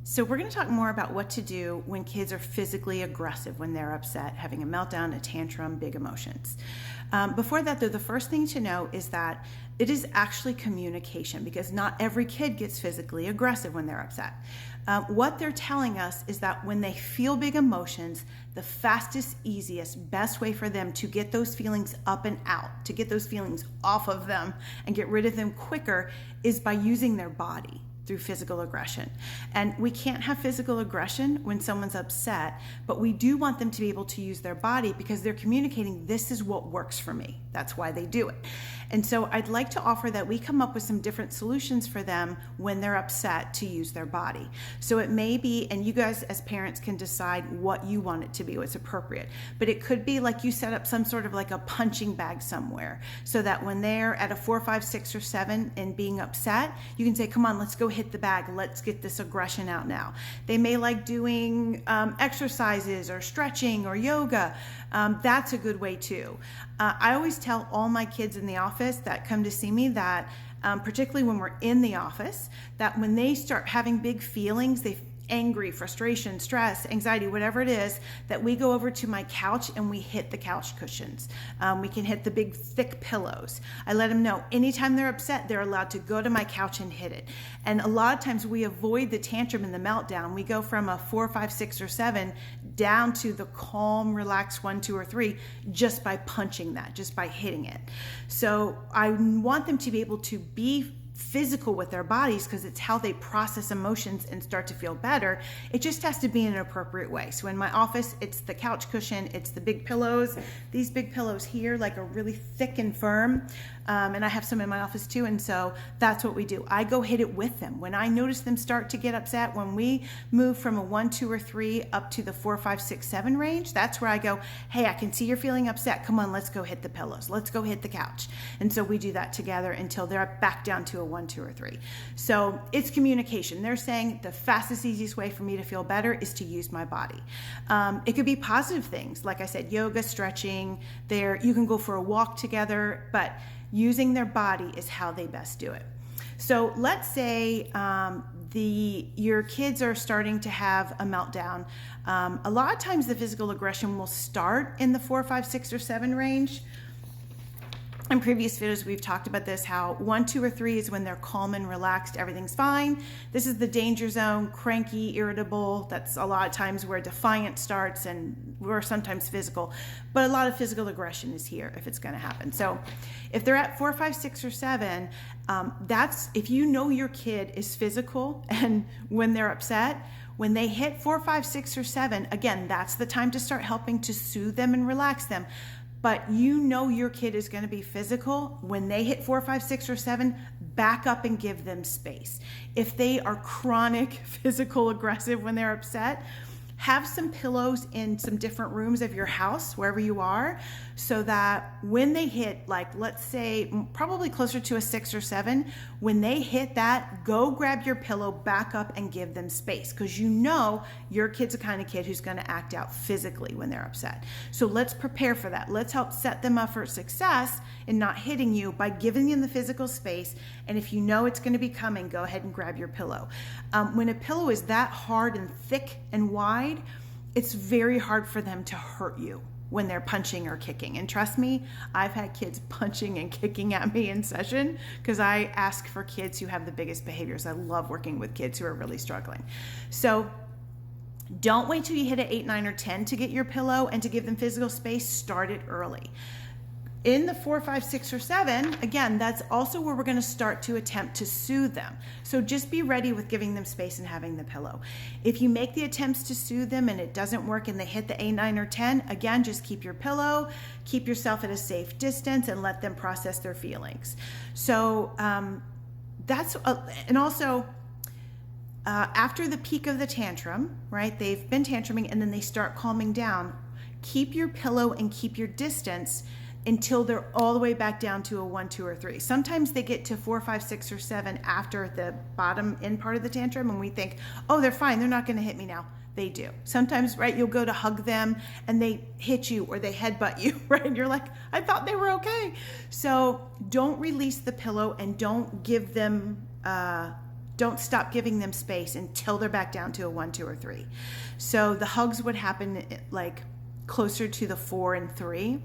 So we're going to talk more about what to do when kids are physically aggressive, when they're upset, having a meltdown, a tantrum, big emotions. Before that, though, the first thing to know is that it is actually communication, because not every kid gets physically aggressive when they're upset. What they're telling us is that when they feel big emotions, the fastest, easiest, best way for them to get those feelings up and out, to get those feelings off of them and get rid of them quicker, is by using their body through physical aggression. And we can't have physical aggression when someone's upset, but we do want them to be able to use their body, because they're communicating, this is what works for me. That's why they do it. And so I'd like to offer that we come up with some different solutions for them when they're upset to use their body. So it may be, and you guys as parents can decide what you want it to be, what's appropriate, but it could be like you set up some sort of like a punching bag somewhere, so that when they're at a 4, 5, 6, or 7 and being upset, you can say, come on, let's go hit the bag. Let's get this aggression out now. They may like doing exercises or stretching or yoga. That's a good way too. I always tell all my kids in the office that come to see me that, particularly when we're in the office, that when they start having big feelings, angry, frustration, stress, anxiety, whatever it is, that we go over to my couch and we hit the couch cushions. We can hit the big thick pillows. I let them know anytime they're upset, they're allowed to go to my couch and hit it. And a lot of times we avoid the tantrum and the meltdown. We go from a 4, 5, 6, or 7 down to the calm, relaxed 1, 2, or 3 just by punching that, just by hitting it. So I want them to be able to be physical with their bodies, because it's how they process emotions and start to feel better. It just has to be in an appropriate way. So in my office, it's the couch cushion, it's the big pillows. These big pillows here, like, are really thick and firm. And I have some in my office too. And so that's what we do. I go hit it with them. When I notice them start to get upset, when we move from a 1, 2, or 3 up to the 4, 5, 6, 7 range, that's where I go, hey, I can see you're feeling upset. Come on, let's go hit the pillows. Let's go hit the couch. And so we do that together until they're back down to a 1, 2, or 3. So it's communication. They're saying the fastest, easiest way for me to feel better is to use my body. It could be positive things. Like I said, yoga, stretching, you can go for a walk together, but using their body is how they best do it. So let's say your kids are starting to have a meltdown. A lot of times the physical aggression will start in the 4, 5, 6, or 7 range. In previous videos, we've talked about this, how 1, 2, or 3 is when they're calm and relaxed, everything's fine. This is the danger zone, cranky, irritable. That's a lot of times where defiance starts, and we're sometimes physical. But a lot of physical aggression is here if it's going to happen. So if they're at 4, 5, 6, or 7, that's if you know your kid is physical and when they're upset. When they hit 4, 5, 6, or 7, again, that's the time to start helping to soothe them and relax them. But you know your kid is going to be physical. When they hit 4, 5, 6, or 7, back up and give them space. If they are chronic physical aggressive when they're upset, have some pillows in some different rooms of your house, wherever you are, so that when they hit, like, let's say probably closer to a 6 or 7, when they hit that, go grab your pillow, back up, and give them space, because you know your kid's the kind of kid who's going to act out physically when they're upset. So let's prepare for that. Let's help set them up for success in not hitting you by giving them the physical space. And if you know it's going to be coming, go ahead and grab your pillow. When a pillow is that hard and thick and wide, it's very hard for them to hurt you when they're punching or kicking. And trust me, I've had kids punching and kicking at me in session, because I ask for kids who have the biggest behaviors. I love working with kids who are really struggling. So don't wait till you hit an 8, 9, or 10 to get your pillow and to give them physical space. Start it early. In the 4, 5, 6, or 7, again, that's also where we're going to start to attempt to soothe them. So just be ready with giving them space and having the pillow. If you make the attempts to soothe them and it doesn't work and they hit the 8, 9, or 10, again, just keep your pillow, keep yourself at a safe distance, and let them process their feelings. So and also, after the peak of the tantrum, right, they've been tantruming and then they start calming down, keep your pillow and keep your distance until they're all the way back down to a 1, 2, or 3. Sometimes they get to 4, 5, 6, or 7 after the bottom end part of the tantrum, and we think, oh, they're fine, they're not going to hit me now. They do. Sometimes, right, you'll go to hug them and they hit you or they headbutt you, right? And you're like, I thought they were okay. So don't release the pillow and don't give them Don't stop giving them space until they're back down to a 1, 2, or 3. So the hugs would happen like closer to the 4 and 3.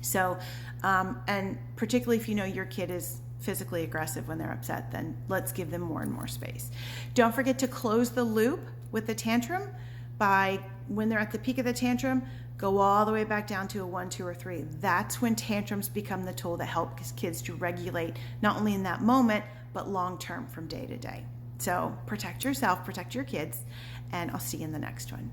So, and particularly if you know your kid is physically aggressive when they're upset, then let's give them more and more space. Don't forget to close the loop with the tantrum by, when they're at the peak of the tantrum, go all the way back down to a 1, 2, or 3. That's when tantrums become the tool that helps kids to regulate, not only in that moment, but long-term from day to day. So protect yourself, protect your kids, and I'll see you in the next one.